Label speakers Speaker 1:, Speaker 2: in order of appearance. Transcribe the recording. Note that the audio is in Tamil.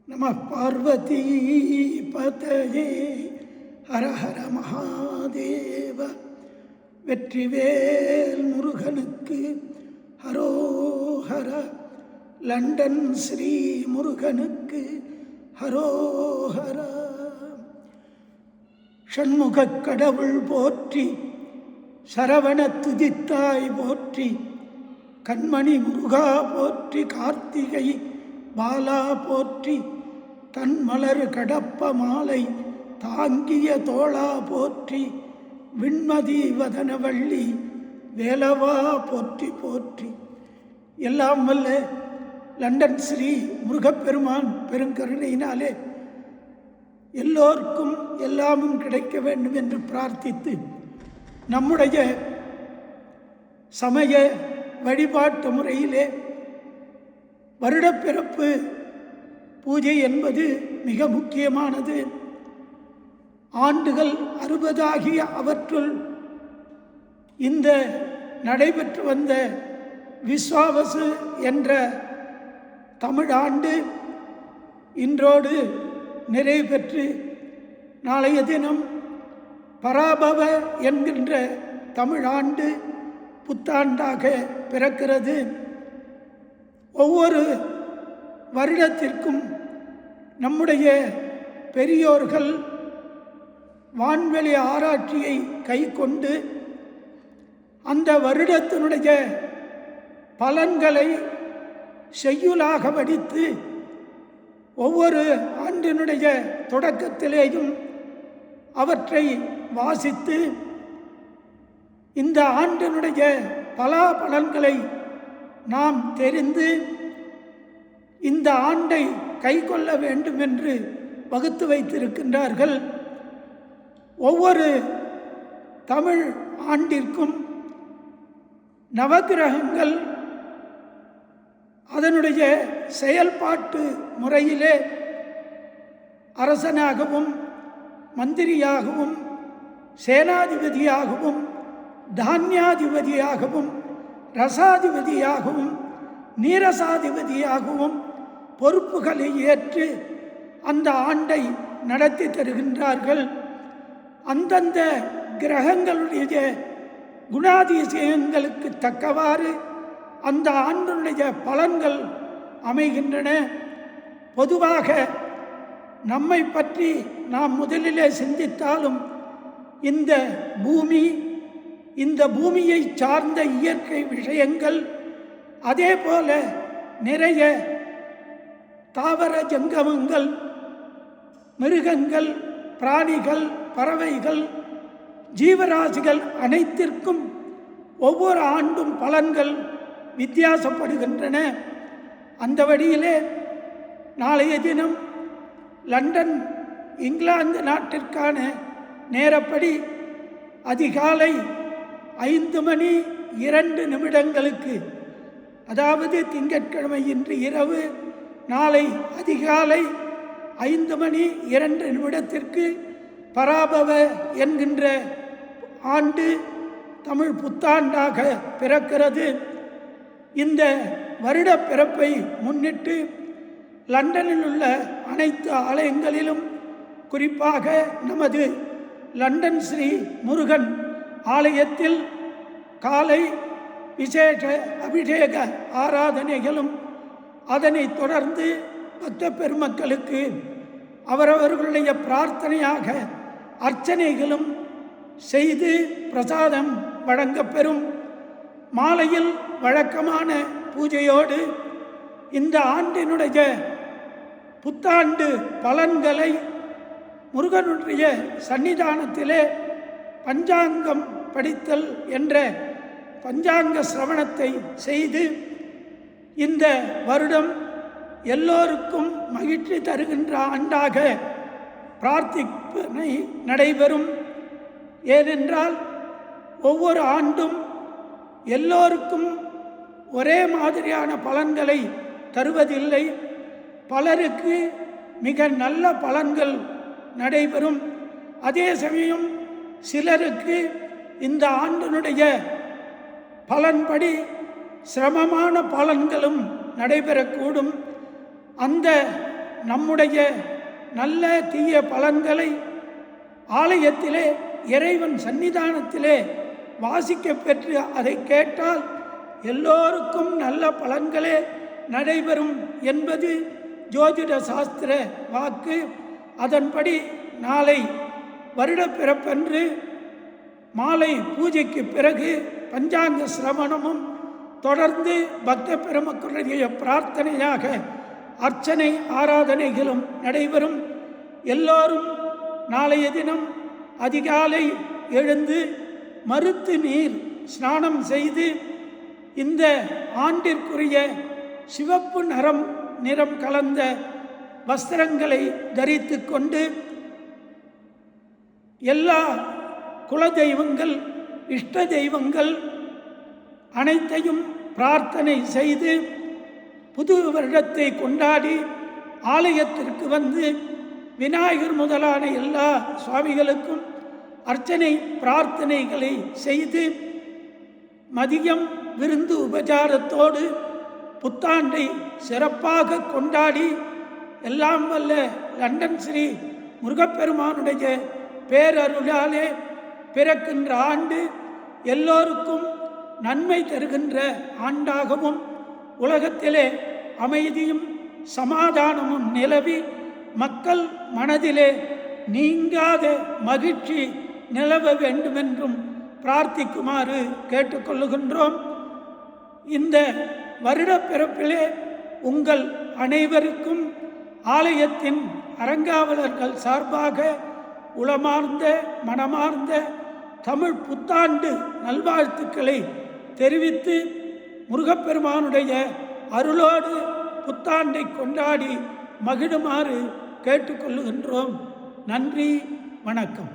Speaker 1: நம பார்வதி பதயே ஹர ஹர மகாதேவ. வெற்றிவேல் முருகனுக்கு ஹரோஹர. லண்டன் ஸ்ரீ முருகனுக்கு ஹரோஹர. ஷண்முகக் கடவுள் போற்றி, சரவண துதித்தாய் போற்றி, கண்மணி முருகா போற்றி, கார்த்திகை பாலா போற்றி, தன்மலர் கடப்ப மாலை தாங்கிய தோளா போற்றி, விண்மதி வதனவள்ளி வேலவா போற்றி போற்றி. எல்லாம் வல்ல லண்டன் ஸ்ரீ முருகப்பெருமான் பெருங்கருணையினாலே எல்லோருக்கும் எல்லாமும் கிடைக்க வேண்டும் என்று பிரார்த்தித்து, நம்முடைய சமய வழிபாட்டு முறையிலே வருடப்பிறப்பு பூஜை என்பது மிக முக்கியமானது. ஆண்டுகள் 60 ஆகிய அவற்றுள் இந்த நடைபெற்று வந்த விஸ்வாவசு என்ற தமிழாண்டு இன்றோடு நிறைவு பெற்று, நாளைய தினம் பராபவ என்கின்ற தமிழாண்டு புத்தாண்டாக பிறக்கிறது. ஒவ்வொரு வருடத்திற்கும் நம்முடைய பெரியோர்கள் வான்வெளி ஆராய்ச்சியை கை கொண்டு அந்த வருடத்தினுடைய பலன்களை செய்யுளாக வடித்து ஒவ்வொரு ஆண்டினுடைய தொடக்கத்திலேயும் அவற்றை வாசித்து இந்த ஆண்டினுடைய பலாபலன்களை நாம் தெரிந்து இந்த ஆண்டை கை கொள்ள வேண்டும் என்று வகுத்து வைத்திருக்கின்றார்கள். ஒவ்வொரு தமிழ் ஆண்டிற்கும் நவகிரகங்கள் அதனுடைய செயல்பாட்டு முறையிலே அரசனாகவும் மந்திரியாகவும் சேனாதிபதியாகவும் தானியாதிபதியாகவும் ரசாதிபதியாகவும் நீரசாதிபதியாகவும் பொறுப்புகளை ஏற்று அந்த ஆண்டை நடத்தி தருகின்றார்கள். அந்தந்த கிரகங்களுடைய குணாதிசயங்களுக்கு தக்கவாறு அந்த ஆண்டினுடைய பலன்கள் அமைகின்றன. பொதுவாக நம்மை பற்றி நாம் முதலிலே சிந்தித்தாலும் இந்த பூமி, இந்த பூமியை சார்ந்த இயற்கை விஷயங்கள், அதே போல நிறைய தாவர ஜங்கமங்கள், மிருகங்கள், பிராணிகள், பறவைகள், ஜீவராசிகள் அனைத்திற்கும் ஒவ்வொரு ஆண்டும் பலன்கள் வித்தியாசப்படுகின்றன. அந்த வழியிலே நாளைய தினம் லண்டன் இங்கிலாந்து நாட்டிற்கான நேரப்படி அதிகாலை 5:02 அதாவது திங்கட்கிழமை இன்று இரவு நாளை அதிகாலை 5:02 பராபவ என்கின்ற ஆண்டு தமிழ் புத்தாண்டாக பிறக்கிறது. இந்த வருட பிறப்பை முன்னிட்டு லண்டனில் உள்ள அனைத்து ஆலயங்களிலும், குறிப்பாக நமது லண்டன் ஸ்ரீ முருகன் ஆலயத்தில் காலை விசேஷ அபிஷேக ஆராதனைகளும், அதனைத் தொடர்ந்து பக்த பெருமக்களுக்கு அவரவர்களுடைய பிரார்த்தனையாக அர்ச்சனைகளும் செய்து பிரசாதம் வழங்கப்பெறும். மாலையில் வழக்கமான பூஜையோடு இந்த ஆண்டினுடைய புத்தாண்டு பலன்களை முருகனுடைய சன்னிதானத்திலே பஞ்சாங்கம் படித்தல் என்ற பஞ்சாங்க சிரவணத்தை செய்து இந்த வருடம் எல்லோருக்கும் மகிழ்ச்சி தருகின்ற ஆண்டாக பிரார்த்திப்பனை நடைபெறும். ஏனென்றால் ஒவ்வொரு ஆண்டும் எல்லோருக்கும் ஒரே மாதிரியான பலன்களை தருவதில்லை. பலருக்கு மிக நல்ல பலன்கள் நடைபெறும். அதே சமயம் சிலருக்கு இந்த ஆண்டினுடைய பலன்படி சிரமமான பலன்களும் நடைபெறக்கூடும். அந்த நம்முடைய நல்ல தீய பலன்களை ஆலயத்திலே இறைவன் சன்னிதானத்திலே வாசிக்க பெற்று அதை கேட்டால் எல்லோருக்கும் நல்ல பலன்களே நடைபெறும் என்பது ஜோதிட சாஸ்திர வாக்கு. அதன்படி நாளை வருடப்பிறப்பன்று மாலை பூஜைக்கு பிறகு பஞ்சாங்க சிரவணமும் தொடர்ந்து பக்த பெருமக்களுடைய பிரார்த்தனையாக அர்ச்சனை ஆராதனைகளும் நடைபெறும். எல்லோரும் நாளைய தினம் அதிகாலை எழுந்து மருத்து நீர் ஸ்நானம் செய்து இந்த ஆண்டிற்குரிய சிவப்பு நிறம் கலந்த வஸ்திரங்களை தரித்து கொண்டு எல்லா குலதெய்வங்கள் இஷ்ட தெய்வங்கள் அனைத்தையும் பிரார்த்தனை செய்து புது வருடத்தை கொண்டாடி ஆலயத்திற்கு வந்து விநாயகர் முதலான எல்லா சுவாமிகளுக்கும் அர்ச்சனை பிரார்த்தனைகளை செய்து மதியம் விருந்து உபச்சாரத்தோடு புத்தாண்டை சிறப்பாக கொண்டாடி எல்லாம் வல்ல லண்டன் ஸ்ரீ முருகப்பெருமானுடைய பேரருளாலே பிறக்கின்ற ஆண்டு எல்லோருக்கும் நன்மை தருகின்ற ஆண்டாகவும் உலகத்திலே அமைதியும் சமாதானமும் நிலவி மக்கள் மனதிலே நீங்காத மகிழ்ச்சி நிலவ வேண்டுமென்றும் பிரார்த்திக்குமாறு கேட்டுக்கொள்ளுகின்றோம். இந்த வருடப்பிறப்பிலே உங்கள் அனைவருக்கும் ஆலயத்தின் அறங்காவலர்கள் சார்பாக உளமார்ந்த மனமார்ந்த தமிழ் புத்தாண்டு நல்வாழ்த்துக்களை தெரிவித்து முருகப்பெருமானுடைய அருளோடு புத்தாண்டை கொண்டாடி மகிழுமாறு கேட்டுக்கொள்ளுகின்றோம். நன்றி, வணக்கம்.